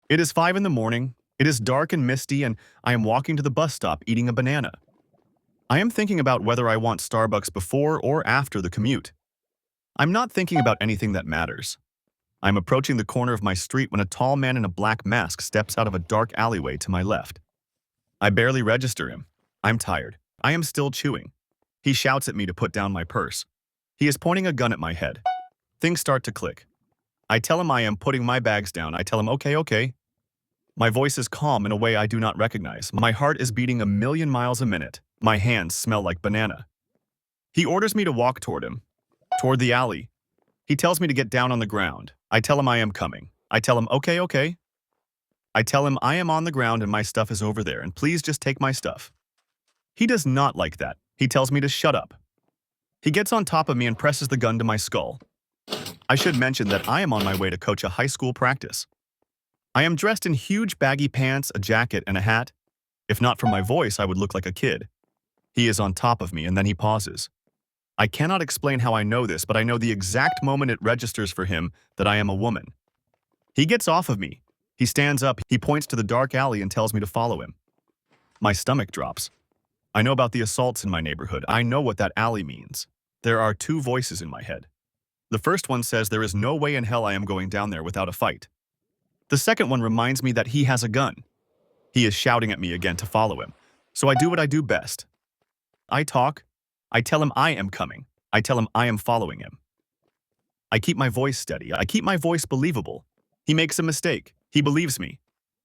It is 5 in the morning. It is dark and misty, and I am walking to the bus stop eating a banana. I am thinking about whether I want Starbucks before or after the commute. I'm not thinking about anything that matters. I'm approaching the corner of my street when a tall man in a black mask steps out of a dark alleyway to my left. I barely register him. I'm tired. I am still chewing. He shouts at me to put down my purse. He is pointing a gun at my head. Things start to click. I tell him I am putting my bags down. I tell him, okay, okay. My voice is calm in a way I do not recognize. My heart is beating a million miles a minute. My hands smell like banana. He orders me to walk toward him, toward the alley. He tells me to get down on the ground. I tell him I am coming. I tell him, okay, okay. I tell him I am on the ground and my stuff is over there, and please just take my stuff. He does not like that. He tells me to shut up. He gets on top of me and presses the gun to my skull. I should mention that I am on my way to coach a high school practice. I am dressed in huge baggy pants, a jacket, and a hat. If not for my voice, I would look like a kid. He is on top of me, and then he pauses. I cannot explain how I know this, but I know the exact moment it registers for him that I am a woman. He gets off of me. He stands up, he points to the dark alley and tells me to follow him. My stomach drops. I know about the assaults in my neighborhood. I know what that alley means. There are two voices in my head. The first one says there is no way in hell I am going down there without a fight. The second one reminds me that he has a gun. He is shouting at me again to follow him. So I do what I do best. I talk. I tell him I am coming. I tell him I am following him. I keep my voice steady. I keep my voice believable. He makes a mistake. He believes me.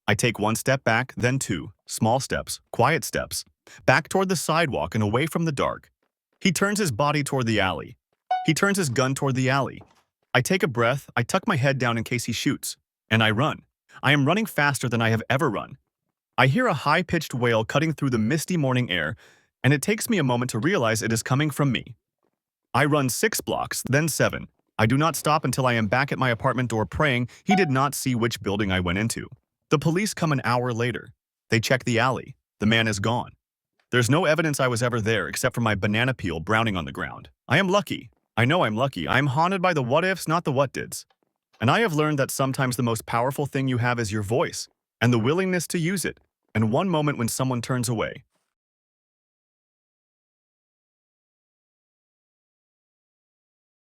I take one step back, then two, small steps, quiet steps, back toward the sidewalk and away from the dark. He turns his body toward the alley. He turns his gun toward the alley. I take a breath, I tuck my head down in case he shoots, and I run. I am running faster than I have ever run. I hear a high-pitched wail cutting through the misty morning air, and it takes me a moment to realize it is coming from me. I run 6 blocks, then 7. I do not stop until I am back at my apartment door praying he did not see which building I went into. The police come an hour later. They check the alley. The man is gone. There's no evidence I was ever there except for my banana peel browning on the ground. I am lucky. I know I'm lucky. I am haunted by the what-ifs, not the what-dids. And I have learned that sometimes the most powerful thing you have is your voice and the willingness to use it, and one moment when someone turns away.